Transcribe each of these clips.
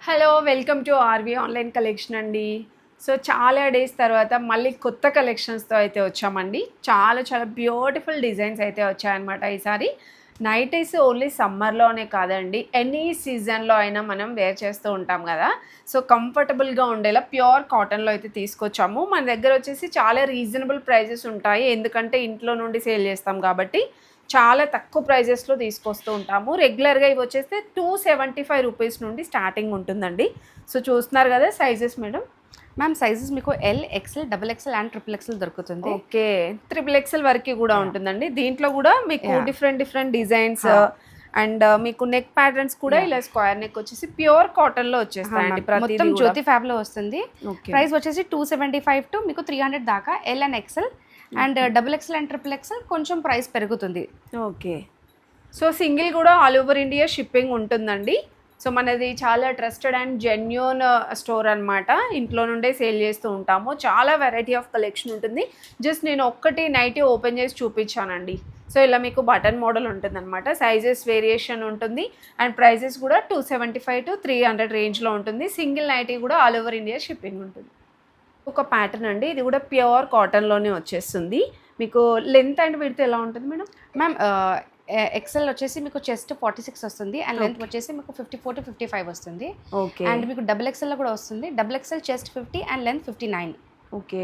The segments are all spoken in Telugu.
Hello welcome to RV online collection అండి. సో చాలా డేస్ తర్వాత మళ్ళీ కొత్త కలెక్షన్స్తో అయితే వచ్చామండి. చాలా చాలా బ్యూటిఫుల్ డిజైన్స్ అయితే వచ్చాయన్నమాట ఈసారి. నైటీస్ ఓన్లీ సమ్మర్లోనే కాదండి, ఎనీ సీజన్లో అయినా మనం వేర్ చేస్తూ ఉంటాం కదా. సో కంఫర్టబుల్గా ఉండేలా ప్యూర్ కాటన్లో అయితే తీసుకొచ్చాము. మన దగ్గర వచ్చేసి చాలా రీజనబుల్ ప్రైజెస్ ఉంటాయి, ఎందుకంటే ఇంట్లో నుండి సేల్ చేస్తాం కాబట్టి చాలా తక్కువ ప్రైజెస్లో తీసుకొస్తూ ఉంటాము. రెగ్యులర్గా ఇవి వచ్చేస్తే 275 రూపీస్ నుండి స్టార్టింగ్ ఉంటుందండి. సో చూస్తున్నారు కదా సైజెస్ మేడం. మ్యామ్ సైజెస్ మీకు L, XL, double XL and triple XL దొరుకుతుంది. ఓకే, ట్రిపుల్ ఎక్స్ఎల్ వరకు కూడా ఉంటుందండి. దీంట్లో కూడా మీకు డిఫరెంట్ డిజైన్స్ అండ్ మీకు నెక్ ప్యాటర్న్స్ కూడా ఇలా స్క్వేర్ నెక్ వచ్చేసి ప్యూర్ కాటన్ లో వచ్చేస్తాయండి. మొత్తం జ్యోతి ఫ్యాబ్ లో వస్తుంది. ప్రైస్ వచ్చేసి 275 టు మీకు 300 దాకా L and XL and double XL and triple XL కొంచెం ప్రైస్ పెరుగుతుంది. ఓకే, సో సింగిల్ కూడా ఆల్ ఓవర్ ఇండియా షిప్పింగ్ ఉంటుందండి. సో మనది చాలా ట్రస్టెడ్ అండ్ జెన్యూన్ స్టోర్ అనమాట. ఇంట్లో నుండే సేల్ చేస్తూ ఉంటాము. చాలా వెరైటీ ఆఫ్ కలెక్షన్ ఉంటుంది. జస్ట్ నేను ఒక్కటి నైటీ ఓపెన్ చేసి చూపించానండి. సో ఇలా మీకు బటన్ మోడల్ ఉంటుంది అనమాట. సైజెస్ వేరియేషన్ ఉంటుంది అండ్ ప్రైజెస్ కూడా 275 to 300 రేంజ్లో ఉంటుంది. సింగిల్ నైటీ కూడా ఆల్ ఓవర్ ఇండియా షిప్పింగ్ ఉంటుంది. ఒక ప్యాటర్న్ అండి, ఇది కూడా ప్యూర్ కాటన్లోనే వచ్చేస్తుంది. మీకు లెంత్ అండ్ విడ్త్ ఎలా ఉంటుంది మేడం? మ్యామ్ ఎక్సెల్ వచ్చేసి మీకు చెస్ట్ 46 వస్తుంది అండ్ లెంత్ వచ్చేసి మీకు 54 to 55 వస్తుంది. ఓకే, అండ్ మీకు డబుల్ ఎక్స్ఎల్లో కూడా వస్తుంది. Double XL chest 50 and length 59. Okay,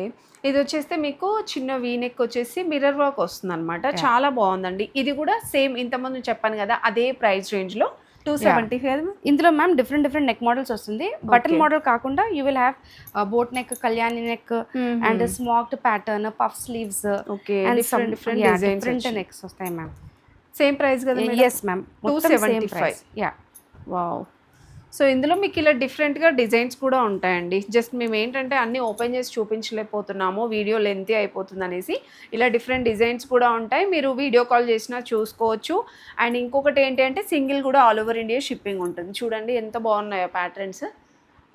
ఇది వచ్చేస్తే మీకు చిన్న వీనెక్ వచ్చేసి మిర్రర్ వర్క్ వస్తుంది అనమాట. చాలా బాగుందండి. ఇది కూడా సేమ్ ఇంతకుముందు చెప్పాను కదా అదే ప్రైస్ రేంజ్లో 275. ఇందులో మ్యామ్ డిఫరెంట్ నెక్ మోడల్స్ వస్తుంది. బటన్ మోడల్ కాకుండా you will have boat neck, Kalyani neck and smocked pattern, puff sleeves, okay, different necks వస్తాయి మ్యామ్. సేమ్ ప్రైస్ కదా? Yes ma'am, 275. Yeah, wow. So ఇందులో మీకు ఇలా డిఫరెంట్గా డిజైన్స్ కూడా ఉంటాయండి. జస్ట్ మేము ఏంటంటే అన్నీ ఓపెన్ చేసి చూపించలేకపోతున్నాము, వీడియో లెంతీ అయిపోతుంది అనేసి. ఇలా డిఫరెంట్ డిజైన్స్ కూడా ఉంటాయి, మీరు వీడియో కాల్ చేసినా చూసుకోవచ్చు. అండ్ ఇంకొకటి ఏంటి అంటే సింగిల్ కూడా ఆల్ ఓవర్ ఇండియా షిప్పింగ్ ఉంటుంది. చూడండి ఎంత బాగున్నాయో ప్యాటర్న్స్.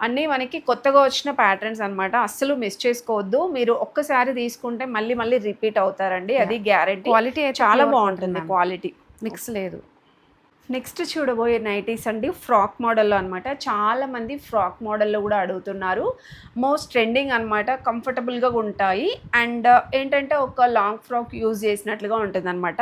అన్నీ మనకి కొత్తగా వచ్చిన ప్యాటర్న్స్ అనమాట. అస్సలు మిస్ చేసుకోవద్దు. మీరు ఒక్కసారి తీసుకుంటే మళ్ళీ మళ్ళీ రిపీట్ అవుతారండి, అది గ్యారెంటీ. క్వాలిటీ చాలా బాగుంటుంది, క్వాలిటీ మిక్స్ లేదు. నెక్స్ట్ చూడబోయే నైటీస్ అండి ఫ్రాక్ మోడల్లో అనమాట. చాలామంది ఫ్రాక్ మోడల్లో కూడా అడుగుతున్నారు. మోస్ట్ ట్రెండింగ్ అనమాట, కంఫర్టబుల్గా ఉంటాయి. అండ్ ఏంటంటే ఒక లాంగ్ ఫ్రాక్ యూజ్ చేసినట్లుగా ఉంటుంది అనమాట.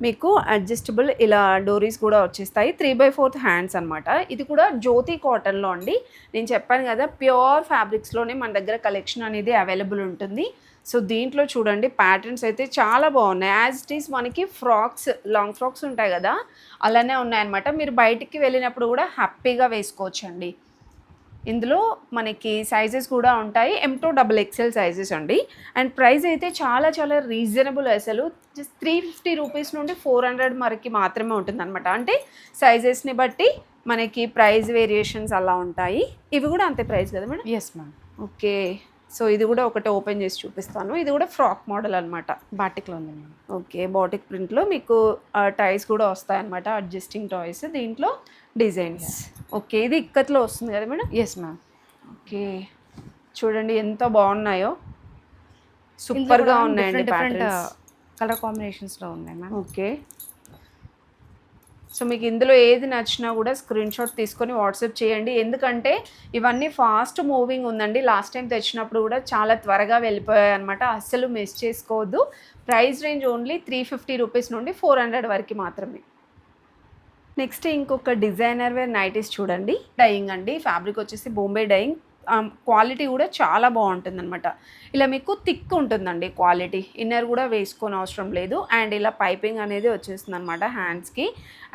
మీకు అడ్జస్టబుల్ ఇలా డోరీస్ కూడా వచ్చేస్తాయి. 3/4 హ్యాండ్స్ అనమాట. ఇది కూడా జ్యోతి కాటన్లో అండి. నేను చెప్పాను కదా ప్యూర్ ఫ్యాబ్రిక్స్లోనే మన దగ్గర కలెక్షన్ అనేది అవైలబుల్ ఉంటుంది. సో దీంట్లో చూడండి ప్యాటర్న్స్ అయితే చాలా బాగున్నాయి. యాజ్ ఇట్ ఈస్ మనకి ఫ్రాక్స్, లాంగ్ ఫ్రాక్స్ ఉంటాయి కదా అలానే ఉన్నాయన్నమాట. మీరు బయటికి వెళ్ళినప్పుడు కూడా హ్యాపీగా వేసుకోవచ్చండి. ఇందులో మనకి సైజెస్ కూడా ఉంటాయి, M to XXL సైజెస్ అండి. అండ్ ప్రైస్ అయితే చాలా చాలా రీజనబుల్. అసలు జస్ట్ 350 రూపీస్ నుండి 400 వరకు మాత్రమే ఉంటుంది అనమాట. అంటే సైజెస్ని బట్టి మనకి ప్రైస్ వేరియేషన్స్ అలా ఉంటాయి. ఇవి కూడా అంతే ప్రైస్ కదా madam? Yes ma'am. Okay, so ఇది కూడా ఒకటి ఓపెన్ చేసి చూపిస్తాను. ఇది కూడా ఫ్రాక్ మోడల్ అనమాట. బాటిక్లో ఉంది మ్యామ్. ఓకే, బాటిక్ ప్రింట్లో మీకు టైస్ కూడా వస్తాయన్నమాట, అడ్జస్టింగ్ టాయ్స్. దీంట్లో డిజైన్స్. ఓకే, ఇది ఇక్కత్లో వస్తుంది కదా మేడం? Yes ma'am. ఓకే, చూడండి ఎంత బాగున్నాయో, సూపర్గా ఉన్నాయండి. డిఫరెంట్ కలర్ కాంబినేషన్స్లో ఉన్నాయి మ్యామ్. ఓకే, సో మీకు ఇందులో ఏది నచ్చినా కూడా స్క్రీన్ షాట్ తీసుకొని వాట్సాప్ చేయండి, ఎందుకంటే ఇవన్నీ ఫాస్ట్ మూవింగ్ ఉందండి. లాస్ట్ టైం తెచ్చినప్పుడు కూడా చాలా త్వరగా వెళ్ళిపోయాయి అనమాట. అస్సలు మిస్ చేసుకోవద్దు. ప్రైస్ రేంజ్ ఓన్లీ 350 రూపీస్ నుండి 400 వరకు మాత్రమే. నెక్స్ట్ ఇంకొక డిజైనర్ వేర్ నైటీస్ చూడండి. డయింగ్ అండి, ఫ్యాబ్రిక్ వచ్చేసి బొంబే డయింగ్. క్వాలిటీ కూడా చాలా బాగుంటుంది అనమాట. ఇలా మీకు థిక్ ఉంటుందండి క్వాలిటీ. ఇన్నర్ కూడా వేసుకోని అవసరం లేదు. అండ్ ఇలా పైపింగ్ అనేది వచ్చేస్తుంది అనమాట హ్యాండ్స్కి.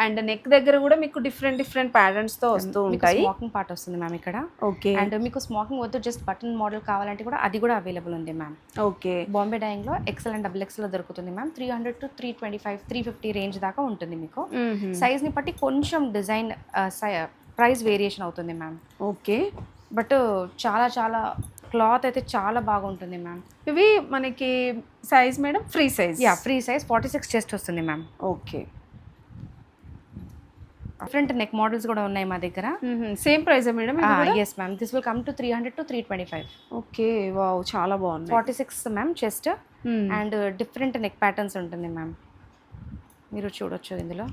అండ్ నెక్ దగ్గర కూడా మీకు డిఫరెంట్ ప్యాటర్న్స్తో వస్తూ ఉంటాయి. స్మోకింగ్ పార్ట్ వస్తుంది మ్యామ్ ఇక్కడ. ఓకే, అండ్ మీకు స్మోకింగ్ వద్దు, జస్ట్ బటన్ మోడల్ కావాలంటే కూడా అది కూడా అవైలబుల్ ఉంది మ్యామ్. ఓకే, బాంబే డైయింగ్లో ఎక్సెల్ అండ్ డబుల్ ఎక్స్ఎల్లో దొరుకుతుంది మ్యామ్. 300 to 325, 350 రేంజ్ దాకా ఉంటుంది మీకు. సైజ్ని బట్టి కొంచెం డిజైన్ ప్రైస్ వేరియేషన్ అవుతుంది మ్యామ్. ఓకే, బట్ చాలా చాలా క్లాత్ అయితే చాలా బాగుంటుంది మ్యామ్. ఇవి మనకి size madam free size? Yeah, free size 46 chest వస్తుంది ma'am. Okay, different neck models కూడా ఉన్నాయి మా దగ్గర. Same price madam? Yes ma'am, this will come to 300 to 325. Okay, wow, చాలా బాగుంది. 46 ma'am chest and different neck patterns ఉంటుంది మ్యామ్. మీరు చూడొచ్చు ఇందులో.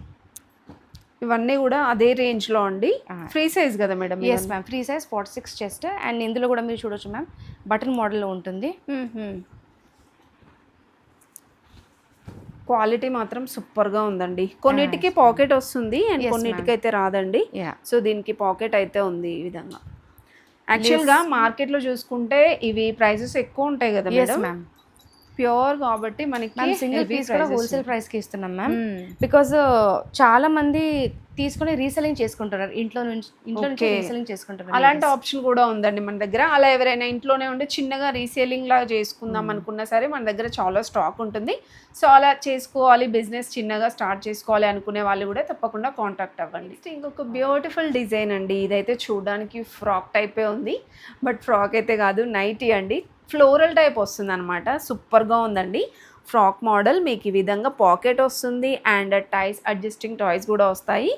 ఇవన్నీ కూడా అదే రేంజ్లో అండి. ఫ్రీ సైజ్ కదా madam? Yes ma'am, free size 46 chest. And ఇందులో కూడా మీరు చూడొచ్చు మ్యామ్, బటన్ మోడల్లో ఉంటుంది. క్వాలిటీ మాత్రం సూపర్గా ఉందండి. కొన్నిటికి పాకెట్ వస్తుంది అండ్ కొన్నిటికి అయితే రాదండి. సో దీనికి పాకెట్ అయితే ఉంది ఈ విధంగా. యాక్చువల్గా మార్కెట్లో చూసుకుంటే ఇవి ప్రైజెస్ ఎక్కువ ఉంటాయి కదా మేడం? మ్యామ్, ప్యూర్ కాబట్టి మనకి సింగిల్ పీస్ కూడా హోల్సేల్ ప్రైస్కి ఇస్తున్నాం మ్యామ్. బికాజ్ చాలా మంది తీసుకొని రీసెలింగ్ చేసుకుంటున్నారు, ఇంట్లో నుంచి రీసెలింగ్ చేసుకుంటున్నారు. అలాంటి ఆప్షన్ కూడా ఉందండి మన దగ్గర. అలా ఎవరైనా ఇంట్లోనే ఉండి చిన్నగా రీసేలింగ్ లాగా చేసుకుందాం అనుకున్నా సరే మన దగ్గర చాలా స్టాక్ ఉంటుంది. సో అలా చేసుకోవాలి, బిజినెస్ చిన్నగా స్టార్ట్ చేసుకోవాలి అనుకునే వాళ్ళు కూడా తప్పకుండా కాంటాక్ట్ అవ్వండి. ఇంకొక బ్యూటిఫుల్ డిజైన్ అండి. ఇదైతే చూడడానికి ఫ్రాక్ టైపే ఉంది, బట్ ఫ్రాక్ అయితే కాదు, నైటీ అండి. ఫ్లోరల్ టైప్ వస్తుంది అనమాట. సూపర్గా ఉందండి. ఫ్రాక్ మోడల్, మీకు ఈ విధంగా పాకెట్ వస్తుంది అండ్ టైస్, అడ్జస్టింగ్ టాయ్స్ కూడా వస్తాయి.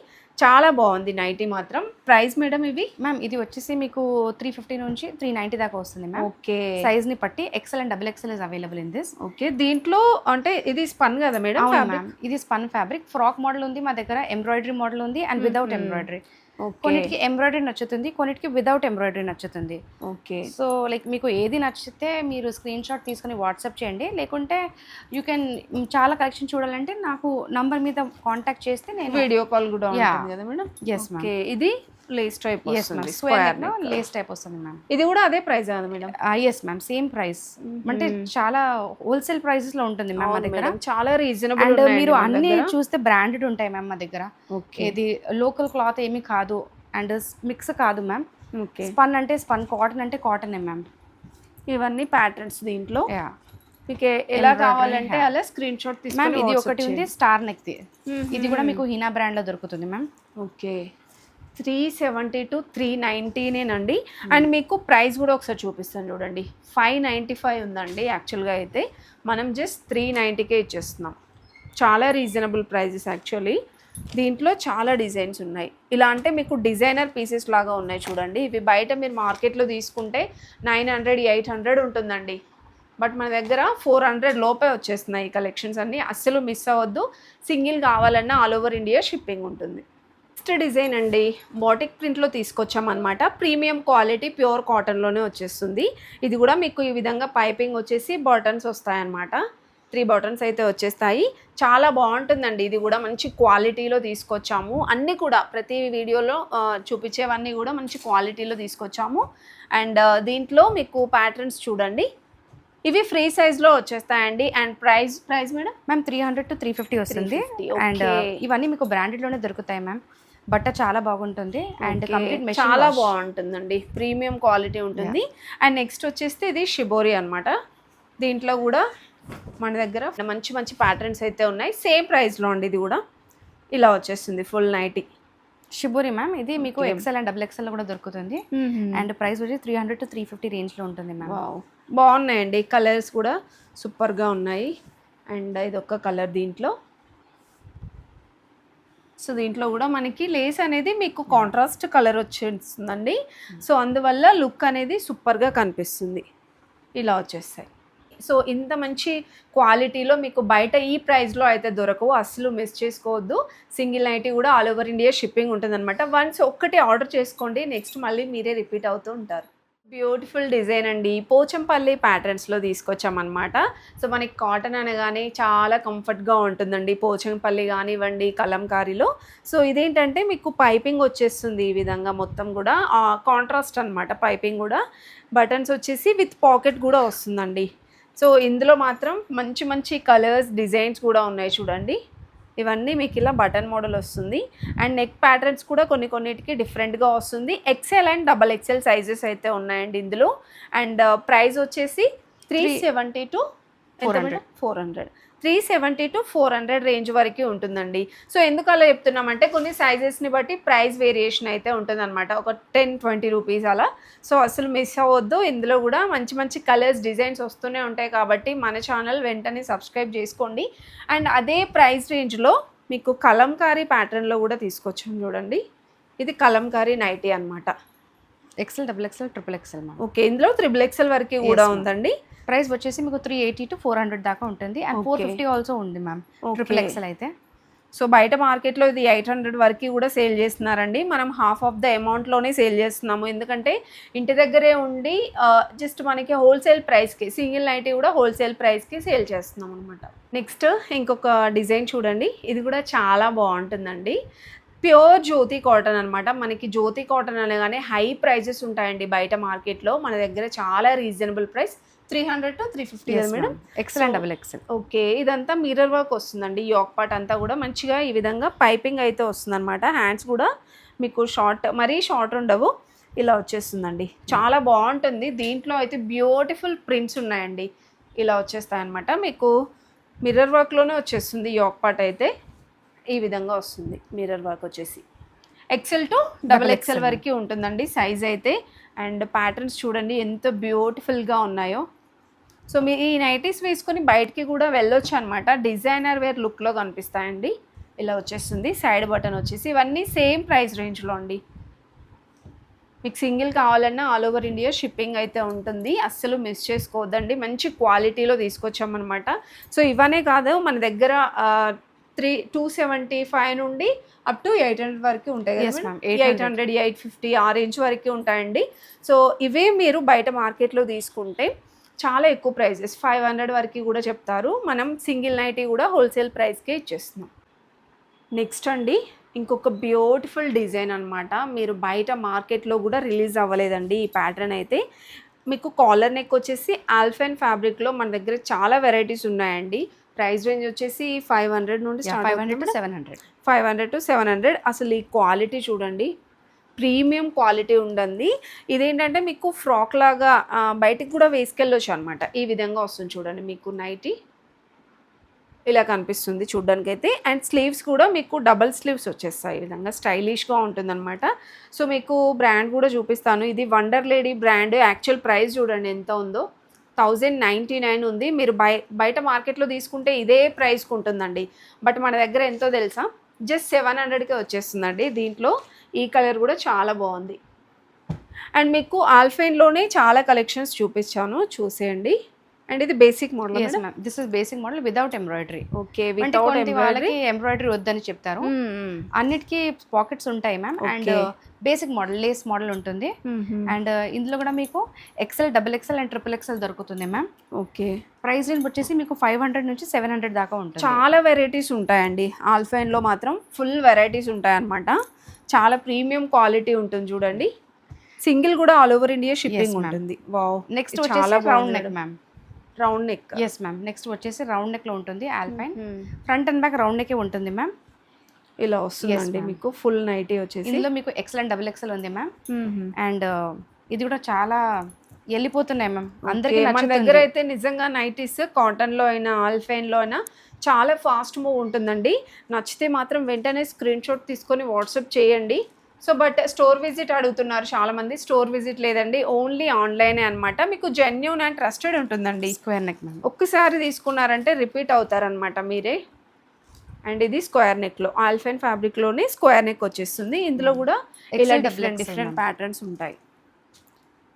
చాలా బాగుంది నైటీ మాత్రం. ప్రైస్ మేడం ఇవి? మ్యామ్ ఇది వచ్చేసి మీకు 350 నుంచి 390 దాకా వస్తుంది మ్యామ్. ఓకే, సైజ్ని బట్టి XL and double XL is available in this. Okay, దీంట్లో అంటే ఇది స్పన్ కదా మేడం? మ్యామ్ ఇది స్పన్ ఫ్యాబ్రిక్. ఫ్రాక్ మోడల్ ఉంది మా దగ్గర, ఎంబ్రాయిడరీ మోడల్ ఉంది అండ్ వితౌట్ ఎంబ్రాయిడరీ. కొన్నిటికి ఎంబ్రాయిడరీ నచ్చుతుంది, కొన్నిటికి వితౌట్ ఎంబ్రాయిడరీ నచ్చుతుంది. ఓకే, సో లైక్ మీకు ఏది నచ్చితే మీరు స్క్రీన్ షాట్ తీసుకొని వాట్సాప్ చేయండి, లేకుంటే యూ కెన్ చాలా కలెక్షన్ చూడాలంటే నాకు నంబర్ మీద కాంటాక్ట్ చేస్తే నేను వీడియో కాల్ కూడా ఉంటుంది కదా మేడం? Yes ma'am. ఇది లేస్ టైప్ వస్తుంది, లేస్ టైప్ వస్తుంది మ్యామ్. ఇది కూడా అదే ప్రైస్ కదా madam? Yes ma'am, same price. అంటే చాలా హోల్సేల్ ప్రైసెస్ లో ఉంటుంది మ్యామ్ మా దగ్గర, చాలా రీజనబుల్. అండ్ మీరు అన్ని చూస్తే బ్రాండెడ్ ఉంటాయి మ్యామ్ మా దగ్గర. ఇది లోకల్ క్లాత్ ఏమీ కాదు అండ్ మిక్స్ కాదు మ్యామ్. స్పన్ అంటే స్పన్, కాటన్ అంటే కాటన్ మ్యామ్. ఇవన్నీ ప్యాటర్న్స్ దీంట్లో మీకు ఎలా కావాలంటే అలా స్క్రీన్ షాట్ తీసుకొని. ఇది ఒకటి ఉంది స్టార్ నెక్, ఇది కూడా మీకు హీనా బ్రాండ్ లో దొరుకుతుంది మ్యామ్. Okay, 370 to 390నేనండి. అండ్ మీకు ప్రైస్ కూడా ఒకసారి చూపిస్తాను చూడండి. 595 ఉందండి యాక్చువల్గా, అయితే మనం జస్ట్ 390కే ఇచ్చేస్తున్నాం. చాలా రీజనబుల్ ప్రైజెస్ యాక్చువల్లీ. దీంట్లో చాలా డిజైన్స్ ఉన్నాయి. ఇలా అంటే మీకు డిజైనర్ పీసెస్ లాగా ఉన్నాయి చూడండి. ఇవి బయట మీరు మార్కెట్లో తీసుకుంటే 900, 800 ఉంటుందండి. బట్ మన దగ్గర 400 లోపే వచ్చేస్తున్నాయి ఈ కలెక్షన్స్ అన్నీ. అస్సలు మిస్ అవ్వద్దు. సింగిల్ కావాలన్నా ఆల్ ఓవర్ ఇండియా షిప్పింగ్ ఉంటుంది. నెక్స్ట్ డిజైన్ అండి, బాటిక్ ప్రింట్లో తీసుకొచ్చామన్నమాట. ప్రీమియం క్వాలిటీ ప్యూర్ కాటన్లోనే వచ్చేస్తుంది. ఇది కూడా మీకు ఈ విధంగా పైపింగ్ వచ్చేసి బటన్స్ వస్తాయన్నమాట. 3 బటన్స్ అయితే వచ్చేస్తాయి. చాలా బాగుంటుందండి. ఇది కూడా మంచి క్వాలిటీలో తీసుకొచ్చాము. అన్నీ కూడా ప్రతి వీడియోలో చూపించేవన్నీ కూడా మంచి క్వాలిటీలో తీసుకొచ్చాము. అండ్ దీంట్లో మీకు ప్యాటర్న్స్ చూడండి. ఇవి ఫ్రీ సైజ్లో వచ్చేస్తాయండి. And price madam? Ma'am 300 to 350 వస్తుంది. అండ్ ఇవన్నీ మీకు బ్రాండెడ్లోనే దొరుకుతాయి మ్యామ్. బట్ట చాలా బాగుంటుంది అండ్ కంప్లీట్ మెషిన్ చాలా బాగుంటుందండి. ప్రీమియం క్వాలిటీ ఉంటుంది. అండ్ నెక్స్ట్ వచ్చేసి ఇది షిబోరి అనమాట. దీంట్లో కూడా మన దగ్గర మంచి మంచి ప్యాటర్న్స్ అయితే ఉన్నాయి. సేమ్ ప్రైస్లో అండి. ఇది కూడా ఇలా వచ్చేస్తుంది ఫుల్ నైటీ షిబోరి మ్యామ్. ఇది మీకు ఎక్సెల్ అండ్ డబుల్ ఎక్సెల్ కూడా దొరుకుతుంది. అండ్ ప్రైస్ వచ్చి 300 to 350 రేంజ్లో ఉంటుంది మ్యామ్. బాగున్నాయండి. కలర్స్ కూడా సూపర్గా ఉన్నాయి. అండ్ ఇది ఒక కలర్ దీంట్లో. సో దీంట్లో కూడా మనకి లేస్ అనేది మీకు కాంట్రాస్ట్ కలర్ వచ్చేస్తుందండి. సో అందువల్ల లుక్ అనేది సూపర్గా కనిపిస్తుంది. ఇలా వచ్చేస్తాయి. సో ఇంత మంచి క్వాలిటీలో మీకు బయట ఈ ప్రైస్లో అయితే దొరకవు, అస్సలు మిస్ చేసుకోవద్దు. సింగిల్ నైటీ కూడా ఆల్ ఓవర్ ఇండియా షిప్పింగ్ ఉంటుందన్నమాట. వన్స్ ఒక్కటి ఆర్డర్ చేసుకోండి, నెక్స్ట్ మళ్ళీ మీరే రిపీట్ అవుతూ ఉంటారు. బ్యూటిఫుల్ డిజైన్ అండి. పోచంపల్లి ప్యాటర్న్స్లో తీసుకొచ్చామన్నమాట. సో మనకి కాటన్ అనగానే చాలా కంఫర్ట్గా ఉంటుందండి. పోచంపల్లి కానివ్వండి, కలంకారీలో. సో ఇదేంటంటే మీకు పైపింగ్ వచ్చేస్తుంది ఈ విధంగా మొత్తం కూడా కాంట్రాస్ట్ అనమాట. పైపింగ్ కూడా బటన్స్ వచ్చేసి విత్ పాకెట్ కూడా వస్తుందండి. సో ఇందులో మాత్రం మంచి మంచి కలర్స్, డిజైన్స్ కూడా ఉన్నాయి చూడండి. ఇవన్నీ మీకు ఇలా బటన్ మోడల్ వస్తుంది. అండ్ నెక్ ప్యాటర్న్స్ కూడా కొన్నిటికి డిఫరెంట్గా వస్తుంది. XL and double XL sizes అయితే ఉన్నాయండి ఇందులో. అండ్ ప్రైస్ వచ్చేసి 370 to 400. 370 to 400 రేంజ్ వరకు ఉంటుందండి. సో ఎందుకు అలా చెప్తున్నామంటే కొన్ని సైజెస్ని బట్టి ప్రైస్ వేరియేషన్ అయితే ఉంటుంది అనమాట. ఒక 10-20 రూపీస్ అలా. సో అసలు మిస్ అవ్వద్దు. ఇందులో కూడా మంచి మంచి కలర్స్, డిజైన్స్ వస్తూనే ఉంటాయి కాబట్టి మన ఛానల్ వెంటనే సబ్స్క్రైబ్ చేసుకోండి. అండ్ అదే ప్రైస్ రేంజ్లో మీకు కలంకారీ ప్యాటర్న్లో కూడా తీసుకొచ్చాం చూడండి. ఇది కలంకారీ నైటీ అనమాట. XL, double XL, triple XL ma'am. Okay, ఇందులో 3XL వరకు కూడా ఉందండి. ప్రైస్ వచ్చేసి మీకు 380 to 400 దాకా ఉంటుంది. అండ్ 450 ఆల్సో ఉంది మ్యామ్ ట్రిపుల్ ఎక్సెల్ అయితే. సో బయట మార్కెట్లో ఇది 800 వరకు కూడా సేల్ చేస్తున్నారండి. మనం హాఫ్ ఆఫ్ ద అమౌంట్లోనే సేల్ చేస్తున్నాము. ఎందుకంటే ఇంటి దగ్గరే ఉండి జస్ట్ మనకి హోల్సేల్ ప్రైస్కి సింగిల్ నైటీ కూడా హోల్సేల్ ప్రైస్కి సేల్ చేస్తున్నాం అనమాట. నెక్స్ట్ ఇంకొక డిజైన్ చూడండి. ఇది కూడా చాలా బాగుంటుందండి. ప్యూర్ జ్యోతి కాటన్ అనమాట. మనకి జ్యోతి కాటన్ అనగానే హై ప్రైజెస్ ఉంటాయండి బయట మార్కెట్లో. మన దగ్గర చాలా రీజనబుల్ ప్రైస్ 300 to 350 కదా madam. XL and double XL. Okay, ఇదంతా మిర్రర్ వర్క్ వస్తుందండి. యోక్ పార్ట్ అంతా కూడా మంచిగా ఈ విధంగా పైపింగ్ అయితే వస్తుందన్నమాట. హ్యాండ్స్ కూడా మీకు మరీ షార్ట్ ఉండవు, ఇలా వచ్చేస్తుందండి. చాలా బాగుంటుంది. దీంట్లో అయితే బ్యూటిఫుల్ ప్రింట్స్ ఉన్నాయండి, ఇలా వచ్చేస్తాయి అనమాట. మీకు మిర్రర్ వర్క్లోనే వచ్చేస్తుంది. యోక్ పార్ట్ అయితే ఈ విధంగా వస్తుంది. మిర్రర్ వర్క్ వచ్చేసి ఎక్సెల్ టు డబుల్ ఎక్సెల్ వరకు ఉంటుందండి సైజ్ అయితే. అండ్ ప్యాటర్న్స్ చూడండి ఎంత బ్యూటిఫుల్గా ఉన్నాయో. సో మీరు ఈ నైటీస్ వేసుకొని బయటికి కూడా వెళ్ళొచ్చు అనమాట. డిజైనర్ వేర్ లుక్లో కనిపిస్తాయండి. ఇలా వచ్చేస్తుంది. సైడ్ బటన్ వచ్చేసి ఇవన్నీ సేమ్ ప్రైస్ రేంజ్లో అండి. మీకు సింగిల్ కావాలన్నా ఆల్ ఓవర్ ఇండియా షిప్పింగ్ అయితే ఉంటుంది. అస్సలు మిస్ చేసుకోవద్దండి. మంచి క్వాలిటీలో తీసుకొచ్చామన్నమాట. సో ఇవనే కాదు, మన దగ్గర 275 నుండి అప్ టు 800 వరకు ఉంటాయి కదా. 800, 850 ఆ రేంజ్ వరకు ఉంటాయండి. సో ఇవే మీరు బయట మార్కెట్లో తీసుకుంటే చాలా ఎక్కువ ప్రైజెస్ 500 వరకు కూడా చెప్తారు. మనం సింగిల్ నైటీ కూడా హోల్సేల్ ప్రైస్కే ఇచ్చేస్తున్నాం. నెక్స్ట్ అండి ఇంకొక బ్యూటిఫుల్ డిజైన్ అనమాట. మీరు బయట మార్కెట్లో కూడా రిలీజ్ అవ్వలేదండి ఈ ప్యాటర్న్ అయితే. మీకు కాలర్ నెక్ వచ్చేసి ఆల్ఫైన్ ఫ్యాబ్రిక్లో మన దగ్గర చాలా వెరైటీస్ ఉన్నాయండి. ప్రైస్ రేంజ్ వచ్చేసి 500 నుండి 500 to 700. 500 to 700. అసలు ఈ క్వాలిటీ చూడండి, ప్రీమియం క్వాలిటీ ఉంటుంది. ఇదేంటంటే మీకు ఫ్రాక్ లాగా బయటికి కూడా వేసుకెళ్ళొచ్చు అనమాట. ఈ విధంగా వస్తుంది చూడండి. మీకు నైటీ ఇలా కనిపిస్తుంది చూడ్డానికైతే. అండ్ స్లీవ్స్ కూడా మీకు డబల్ స్లీవ్స్ వచ్చేస్తాయి. ఈ విధంగా స్టైలిష్గా ఉంటుందన్నమాట. సో మీకు బ్రాండ్ కూడా చూపిస్తాను. ఇది wonder lady brand. Actual price చూడండి ఎంత ఉందో, 1099 ఉంది. మీరు బయట మార్కెట్లో తీసుకుంటే ఇదే ప్రైస్కి ఉంటుందండి. బట్ మన దగ్గర ఎంతో తెలుసా, జస్ట్ 700కే వచ్చేస్తుందండి. దీంట్లో ఈ కలర్ కూడా చాలా బాగుంది. అండ్ మీకు ఆల్ఫైన్లోనే చాలా కలెక్షన్స్ చూపించాను, చూసేయండి. అండ్ ఇది basic model. This is basic model without embroidery. Okay, without embroidery. Embroidery వద్దని చెప్తారు. అన్నిటికీ పాకెట్స్ ఉంటాయి ma'am. And basic model lace model ఉంటుంది. అండ్ ఇందులో కూడా మీకు XL, double XL and triple XL దొరుకుతుంది మ్యామ్. ఓకే, ప్రైస్ రేంజ్ వచ్చేసి మీకు 500 నుంచి 700 దాకా ఉంటుంది. చాలా వెరైటీస్ ఉంటాయండి ఆల్ఫైన్లో మాత్రం. ఫుల్ వెరైటీస్ ఉంటాయన్నమాట. చాలా ప్రీమియం క్వాలిటీ ఉంటుంది చూడండి. సింగిల్ కూడా ఆల్ ఓవర్ ఇండియా షిప్పింగ్ ఉంటుంది. వావ్. నెక్స్ట్ చాలా round neck ma'am. Round neck. Yes ma'am. Next వచ్చేసి రౌండ్ నెక్లో ఉంటుంది ఆల్ఫైన్. Front and back round neck ఉంటుంది మ్యామ్. ఇలా వస్తుందండి మీకు ఫుల్ నైటీ వచ్చేసి. ఇందులో మీకు ఎక్సెల్ అండ్ డబుల్ ఎక్సెల్ ఉంది మ్యామ్. అండ్ ఇది కూడా చాలా వెళ్ళిపోతున్నాయి మ్యామ్ అందరికీ. మన దగ్గర అయితే నిజంగా నైటీస్ కాటన్లో అయినా ఆల్ఫైన్లో అయినా చాలా ఫాస్ట్ మూవ్ ఉంటుందండి. నచ్చితే మాత్రం వెంటనే స్క్రీన్ షాట్ తీసుకొని వాట్సాప్ చేయండి. సో బట్ స్టోర్ విజిట్ అడుగుతున్నారు చాలామంది. స్టోర్ విజిట్ లేదండి, ఓన్లీ ఆన్లైనే అనమాట. మీకు జెన్యూన్ అండ్ ట్రస్టెడ్ ఉంటుందండి. Square neck ma'am. ఒక్కసారి తీసుకున్నారంటే రిపీట్ అవుతారనమాట మీరే. అండ్ ఇది స్క్వేర్ నెక్లో ఆల్ఫైన్ ఫ్యాబ్రిక్లోనే స్క్వేర్ నెక్ వచ్చేస్తుంది. ఇందులో కూడా ఇలా డిఫరెంట్ ప్యాటర్న్స్ ఉంటాయి.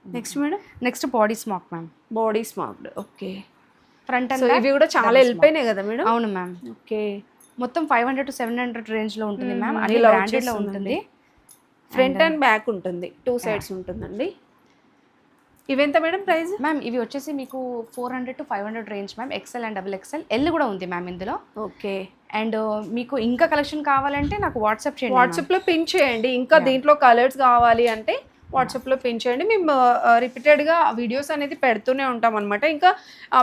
Next madam, next body smock ma'am. Body smocked. Okay, front and ఇవి కూడా చాలా వెళ్ళిపోయినాయి కదా మేడం. అవును మ్యామ్. ఓకే, మొత్తం 500 to 700 రేంజ్లో ఉంటుంది మ్యామ్. అన్ని బ్రాండెడ్లో ఉంటుంది. ఫ్రంట్ అండ్ బ్యాక్ ఉంటుంది, 2 సైడ్స్ ఉంటుందండి. ఇవెంత మేడం ప్రైస్? మ్యామ్ ఇవి వచ్చేసి మీకు 400 to 500 range ma'am. XL and double XL, L కూడా ఉంది మ్యామ్ ఇందులో. ఓకే, అండ్ మీకు ఇంకా కలెక్షన్ కావాలంటే నాకు వాట్సాప్ చేయండి. వాట్సాప్లో పిన్ చేయండి. ఇంకా దీంట్లో కలర్స్ కావాలి అంటే వాట్సాప్లో పిన్ చేయండి. మేము రిపీటెడ్గా వీడియోస్ అనేది పెడుతూనే ఉంటాం అనమాట. ఇంకా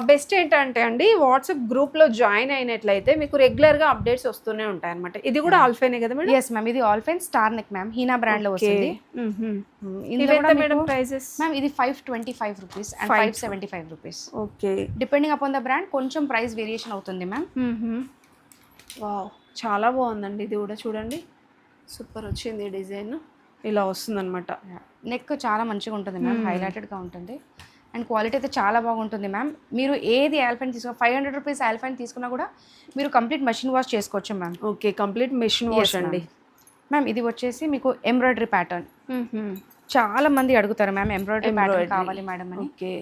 బెస్ట్ ఏంటంటే అండి, వాట్సాప్ గ్రూప్లో జాయిన్ అయినట్లయితే మీకు రెగ్యులర్గా అప్డేట్స్ వస్తూనే ఉంటాయి అనమాట. ఇది కూడా ఆల్ఫైనే కదా మేడం? Yes ma'am. ఇది alpine star neck ma'am. Heena బ్రాండ్లో వస్తుంది. Madam prices? మ్యామ్ ఇది 525 rupees and 575 rupees. Okay, depending upon the brand కొంచెం ప్రైస్ వేరియేషన్ అవుతుంది మ్యామ్. వావ్, చాలా బాగుందండి. ఇది కూడా చూడండి, సూపర్ వచ్చింది డిజైన్. ఇలా వస్తుందన్నమాట. నెక్ చాలా మంచిగా ఉంటుంది మ్యామ్, హైలైటెడ్గా ఉంటుంది. అండ్ క్వాలిటీ అయితే చాలా బాగుంటుంది మ్యామ్. మీరు ఏది ఆల్ఫైన్ తీసుకున్నా 500 రూపీస్ ఆల్ఫైన్ తీసుకున్నా కూడా మీరు కంప్లీట్ మెషిన్ వాష్ చేసుకోవచ్చు ma'am. Okay, complete machine wash అండి. మ్యామ్ ఇది వచ్చేసి మీకు ఎంబ్రాయిడరీ ప్యాటర్న్. చాలా మంది అడుగుతారు మ్యామ్ ఎంబ్రాయిడరీ ప్యాటర్న్ కావాలి మేడం అని. ఓకే,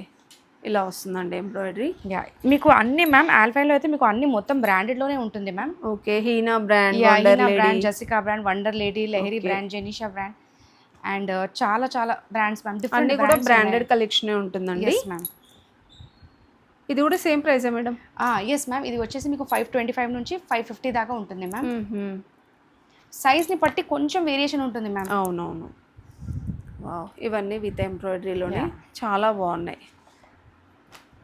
ఇలా వస్తుందండి ఎంబ్రాయిడరీ. యా మీకు అన్ని మ్యామ్ ఆల్ఫైన్లో అయితే మీకు అన్ని మొత్తం బ్రాండెడ్లోనే ఉంటుంది ma'am. Okay, Heena brand, yeah wonder Heena lady, brand, Jessica brand, wonder lady, Lehari Okay. Brand, Jenisha brand and చాలా చాలా బ్రాండ్స్ మ్యామ్. అన్ని కూడా బ్రాండెడ్ కలెక్షనే ఉంటుందండి. Yes ma'am. ఇది కూడా సేమ్ ప్రైసే మేడం? Yes ma'am. ఇది వచ్చేసి మీకు 525 నుంచి 550 దాకా ఉంటుంది మ్యామ్. సైజ్ని బట్టి కొంచెం వేరియేషన్ ఉంటుంది మ్యామ్. అవునవును. వావ్, ఇవన్నీ విత్ ఎంబ్రాయిడరీలోనే Yeah. చాలా బాగున్నాయి.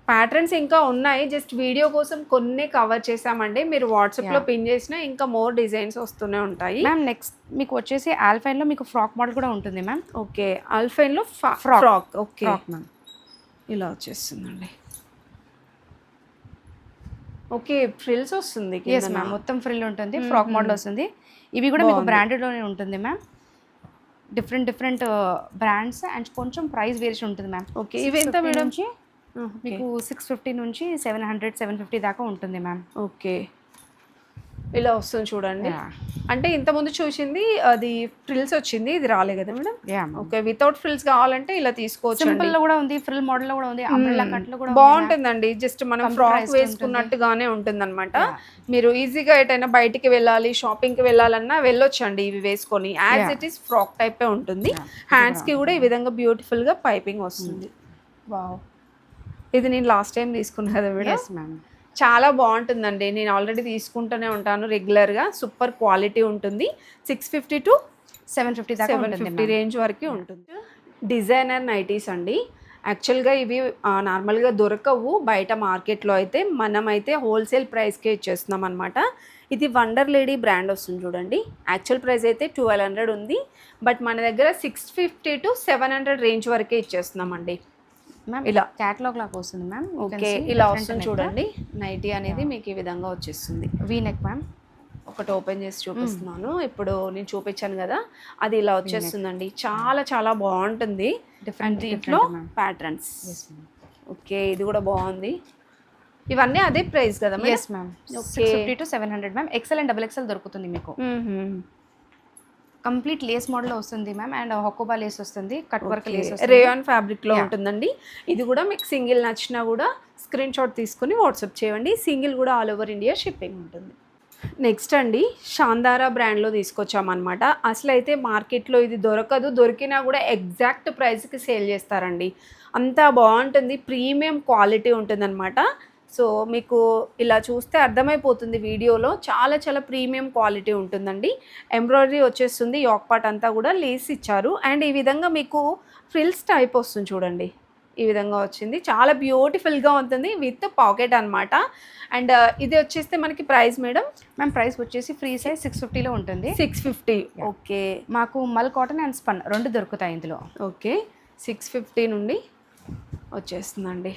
ప్యాటర్న్స్ ఇంకా ఉన్నాయి, జస్ట్ వీడియో కోసం కొన్ని కవర్ చేసామండి. మీరు వాట్సాప్లో Yeah. పిన్ చేసినా ఇంకా మోర్ డిజైన్స్ వస్తూనే ఉంటాయి. మ్యామ్ నెక్స్ట్ మీకు వచ్చేసి ఆల్ఫైన్లో మీకు ఫ్రాక్ మోడల్ కూడా ఉంటుంది మ్యామ్. ఓకే, అల్ఫైన్లో Frock. Frock. Okay, frock ma'am. ఇలా వచ్చేస్తుందండి. ఓకే, ఫ్రిల్స్ వస్తుంది ఎస్ కిందన. మ్యామ్. మొత్తం ఫ్రిల్ ఉంటుంది, ఫ్రాక్ మోడల్ వస్తుంది. ఇవి కూడా మీకు బ్రాండెడ్లోనే ఉంటుంది మ్యామ్. డిఫరెంట్ బ్రాండ్స్ అండ్ కొంచెం ప్రైస్ వేరియేషన్ ఉంటుంది మ్యామ్. ఓకే, ఇవి ఎంత మేడం? నుంచి మీకు 650 నుంచి 700, 750 దాకా ఉంటుంది మ్యామ్. ఓకే, ఇలా వస్తుంది చూడండి. అంటే ఇంతకుముందు చూసింది అది ఫ్రిల్స్ వచ్చింది, ఇది రాలే కదా మేడం? ఓకే, వితౌట్ ఫ్రిల్స్ కావాలంటే ఇలా తీసుకోవచ్చు. సింపుల్ లో కూడా ఉంది, ఫ్రిల్ మోడల్ లో కూడా ఉంది, అంబ్రెల్లా కట్ లో కూడా బాగుంటుందండి. జస్ట్ మనం ఫ్రాక్ వేసుకున్నట్టుగానే ఉంటుందన్నమాట. మీరు ఈజీగా ఎటైనా బయటికి వెళ్ళాలి, షాపింగ్ కి వెళ్ళాలన్నా వెళ్ళొచ్చండి ఇవి వేసుకొని. యాజ్ ఇట్ ఈస్ ఫ్రాక్ టైపే ఉంటుంది. హ్యాండ్స్ కి కూడా ఈ విధంగా బ్యూటిఫుల్ గా పైపింగ్ వస్తుంది. వావ్, ఇది నేను లాస్ట్ టైం తీసుకున్నా కదా మేడం? మ్యామ్. చాలా బాగుంటుందండి. నేను ఆల్రెడీ తీసుకుంటూనే ఉంటాను రెగ్యులర్గా. సూపర్ క్వాలిటీ ఉంటుంది. 650 టు 750 దాకా ఉంటుంది 750 రేంజ్ వరకు ఉంటుంది. డిజైనర్ నైటీస్ అండి. యాక్చువల్గా ఇవి నార్మల్గా దొరకవు బయట మార్కెట్లో. అయితే మనమైతే హోల్సేల్ ప్రైస్కే ఇచ్చేస్తున్నాం అనమాట. ఇది వండర్ లేడీ బ్రాండ్ వస్తుంది చూడండి. యాక్చువల్ ప్రైస్ అయితే 1200 ఉంది, బట్ మన దగ్గర 650 టు 700 రేంజ్ వరకే ఇచ్చేస్తున్నామండి. మ్యామ్. ఇలా క్యాటలాగ్ లాగా వస్తుంది మ్యామ్. ఓకే, ఇలా వస్తుంది చూడండి. నైటీ అనేది మీకు ఈ విధంగా వచ్చేస్తుంది. V neck ma'am. ఒకటి ఓపెన్ చేసి చూపిస్తున్నాను. ఇప్పుడు నేను చూపించాను కదా, అది ఇలా వచ్చేస్తుందండి. చాలా చాలా బాగుంటుంది. డిఫరెంట్ దీంట్లో ప్యాటర్న్స్. ఓకే, ఇది కూడా బాగుంది. ఇవన్నీ అదే ప్రైస్ కదా? Yes ma'am. 650 to 700 ma'am. XL and double XL దొరుకుతుంది మీకు. కంప్లీట్ లేస్ మోడల్ వస్తుంది మ్యామ్. అండ్ హొకోబా లేస్ వస్తుంది, కట్ వర్క్ లేస్ వస్తుంది, రేయాన్ ఫ్యాబ్రిక్ లో ఉంటుందండి. ఇది కూడా మీకు సింగిల్ నచ్చినా కూడా స్క్రీన్ షాట్ తీసుకుని వాట్సాప్ చేయండి. సింగిల్ కూడా ఆల్ ఓవర్ ఇండియా షిప్పింగ్ ఉంటుంది. నెక్స్ట్ అండి, శాందారా బ్రాండ్లో తీసుకొచ్చామన్నమాట. అసలు అయితే మార్కెట్లో ఇది దొరకదు, దొరికినా కూడా ఎగ్జాక్ట్ ప్రైస్కి సేల్ చేస్తారండి. అంత బాగుంటుంది, ప్రీమియం క్వాలిటీ ఉంటుందన్నమాట. సో మీకు ఇలా చూస్తే అర్థమైపోతుంది వీడియోలో. చాలా చాలా ప్రీమియం క్వాలిటీ ఉంటుందండి. ఎంబ్రాయిడరీ వచ్చేస్తుంది, యోక్ పార్ట్ అంతా కూడా లేస్ ఇచ్చారు. అండ్ ఈ విధంగా మీకు ఫ్రిల్స్ టైప్ వస్తుంది చూడండి. ఈ విధంగా వచ్చింది, చాలా బ్యూటిఫుల్గా ఉంటుంది విత్ పాకెట్ అనమాట. అండ్ ఇది వచ్చేస్తే మనకి ప్రైస్ మేడం? మ్యామ్ ప్రైస్ వచ్చేసి ఫ్రీ సైజ్ 650లో ఉంటుంది. 650. ఓకే, మాకు మల్ కాటన్ అండ్ స్పన్ రెండు దొరుకుతాయి ఇందులో. ఓకే, 650 నుండి వచ్చేస్తుందండి.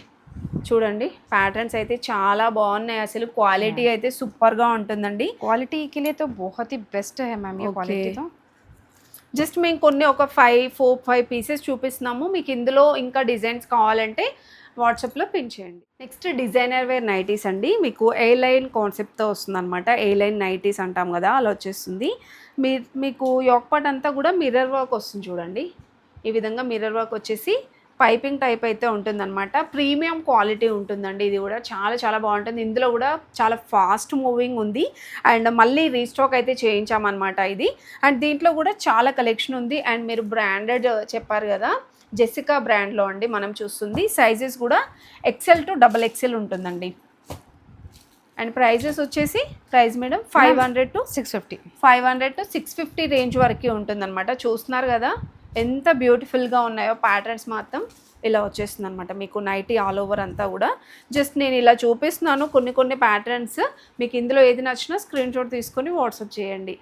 చూడండి, ప్యాటర్న్స్ అయితే చాలా బాగున్నాయి. అసలు క్వాలిటీ అయితే సూపర్గా ఉంటుందండి. क्वालिटी के लिए तो बहुत ही बेस्ट है मैम ये क्वालिटी तो. జస్ట్ మేము కొన్ని ఒక 4-5 పీసెస్ చూపిస్తున్నాము. మీకు ఇందులో ఇంకా డిజైన్స్ కావాలంటే వాట్సాప్లో పిన్ చేయండి. నెక్స్ట్ డిజైనర్ వేర్ నైటీస్ అండి. మీకు ఏ లైన్ కాన్సెప్ట్తో వస్తుంది అనమాట. ఏ లైన్ నైటీస్ అంటాం కదా, అలా వచ్చేస్తుంది. మీకు యోక్ పార్ట్ అంతా కూడా మిర్రర్ వర్క్ వస్తుంది చూడండి. ఈ విధంగా మిర్రర్ వర్క్ వచ్చేసి పైపింగ్ టైప్ అయితే ఉంటుందన్నమాట. ప్రీమియం క్వాలిటీ ఉంటుందండి. ఇది కూడా చాలా చాలా బాగుంటుంది. ఇందులో కూడా చాలా ఫాస్ట్ మూవింగ్ ఉంది. అండ్ మళ్ళీ రీస్టాక్ అయితే చేయించామన్నమాట ఇది. అండ్ దీంట్లో కూడా చాలా కలెక్షన్ ఉంది. అండ్ మీరు బ్రాండెడ్ చెప్పారు కదా, జెసికా బ్రాండ్లో అండి మనం చూస్తుంది. సైజెస్ కూడా ఎక్సెల్ టు డబల్ ఎక్సెల్ ఉంటుందండి. అండ్ ప్రైజెస్ వచ్చేసి price madam 500 to 650. 500 to 650 range వరకు ఉంటుందన్నమాట. చూస్తున్నారు కదా ఎంత బ్యూటిఫుల్గా ఉన్నాయో ప్యాటర్న్స్. మాత్రం ఇలా వచ్చేస్తుంది అనమాట మీకు నైటీ ఆల్ ఓవర్ అంతా కూడా. జస్ట్ నేను ఇలా చూపిస్తున్నాను కొన్ని ప్యాటర్న్స్. మీకు ఇందులో ఏది నచ్చినా స్క్రీన్ షాట్ తీసుకొని వాట్సాప్ చేయండి.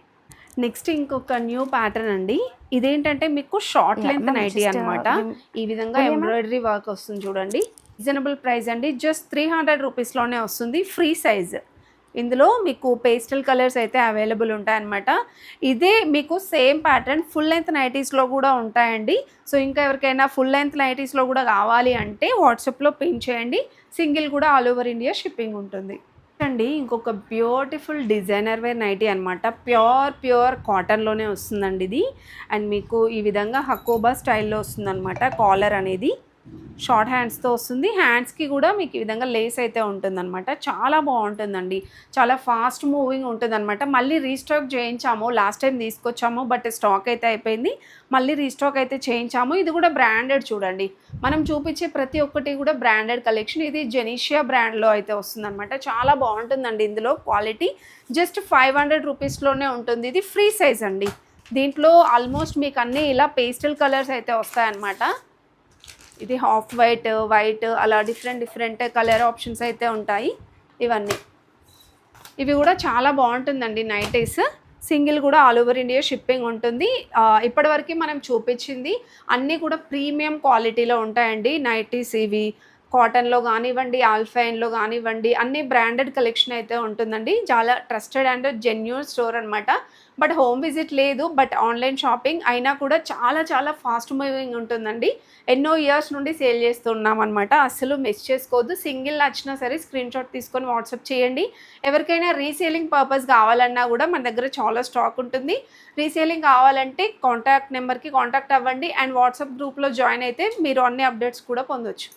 నెక్స్ట్ ఇంకొక న్యూ ప్యాటర్న్ అండి. ఇదేంటంటే మీకు షార్ట్ లెంత్ నైటీ అనమాట. ఈ విధంగా ఎంబ్రాయిడరీ వర్క్ వస్తుంది చూడండి. రీజనబుల్ ప్రైస్ అండి, జస్ట్ 300 రూపీస్లోనే వస్తుంది, ఫ్రీ సైజ్. ఇందులో మీకు పేస్టల్ కలర్స్ అయితే అవైలబుల్ ఉంటాయన్నమాట. ఇదే మీకు సేమ్ ప్యాటర్న్ ఫుల్ లెంత్ నైటీస్లో కూడా ఉంటాయండి. సో ఇంకా ఎవరికైనా ఫుల్ లెంత్ నైటీస్లో కూడా కావాలి అంటే వాట్సాప్లో పిన్ చేయండి. సింగిల్ కూడా ఆల్ ఓవర్ ఇండియా షిప్పింగ్ ఉంటుంది అండి. ఇంకొక బ్యూటిఫుల్ డిజైనర్ వేర్ నైటీ అనమాట. ప్యూర్ కాటన్లోనే వస్తుందండి ఇది. అండ్ మీకు ఈ విధంగా హకోబా స్టైల్లో వస్తుందన్నమాట కాలర్ అనేది. షార్ట్ హ్యాండ్స్తో వస్తుంది. హ్యాండ్స్కి కూడా మీకు ఈ విధంగా లేస్ అయితే ఉంటుందన్నమాట. చాలా బాగుంటుందండి, చాలా ఫాస్ట్ మూవింగ్ ఉంటుందన్నమాట. మళ్ళీ రీస్టాక్ చేయించాము, లాస్ట్ టైం తీసుకొచ్చాము బట్ స్టాక్ అయితే అయిపోయింది, మళ్ళీ రీస్టాక్ అయితే చేయించాము. ఇది కూడా బ్రాండెడ్ చూడండి, మనం చూపించే ప్రతి ఒక్కటి కూడా బ్రాండెడ్ కలెక్షన్. ఇది జెనీషియా బ్రాండ్లో అయితే వస్తుందన్నమాట. చాలా బాగుంటుందండి, ఇందులో క్వాలిటీ జస్ట్ 500 రూపీస్లోనే ఉంటుంది. ఇది ఫ్రీ సైజ్ అండి. దీంట్లో ఆల్మోస్ట్ మీకు అన్నీ ఇలా పేస్టల్ కలర్స్ అయితే వస్తాయన్నమాట. ఇది హాఫ్ వైట్, వైట్ అలా డిఫరెంట్ కలర్ ఆప్షన్స్ అయితే ఉంటాయి. ఇవన్నీ ఇవి కూడా చాలా బాగుంటుందండి నైటీస్. సింగిల్ కూడా ఆల్ ఓవర్ ఇండియా షిప్పింగ్ ఉంటుంది. ఇప్పటివరకు మనం చూపించింది అన్నీ కూడా ప్రీమియం క్వాలిటీలో ఉంటాయండి నైటీస్. ఇవి కాటన్లో కానివ్వండి, ఆల్ఫైన్లో కానివ్వండి, అన్ని బ్రాండెడ్ కలెక్షన్ అయితే ఉంటుందండి. చాలా ట్రస్టెడ్ అండ్ జెన్యూన్ స్టోర్ అనమాట. బట్ హోమ్ విజిట్ లేదు, బట్ ఆన్లైన్ షాపింగ్ అయినా కూడా చాలా ఫాస్ట్ మూవింగ్ ఉంటుందండి. ఎన్నో ఇయర్స్ నుండి సేల్ చేస్తున్నాం అనమాట. అస్సలు మిస్ చేసుకోవద్దు. సింగిల్ నచ్చినా సరే స్క్రీన్ షాట్ తీసుకొని వాట్సాప్ చేయండి. ఎవరికైనా రీసేలింగ్ పర్పస్ కావాలన్నా కూడా మన దగ్గర చాలా స్టాక్ ఉంటుంది. రీసేలింగ్ కావాలంటే కాంటాక్ట్ నెంబర్కి కాంటాక్ట్ అవ్వండి అండ్ వాట్సాప్ గ్రూప్లో జాయిన్ అయితే మీరు అన్ని అప్డేట్స్ కూడా పొందొచ్చు.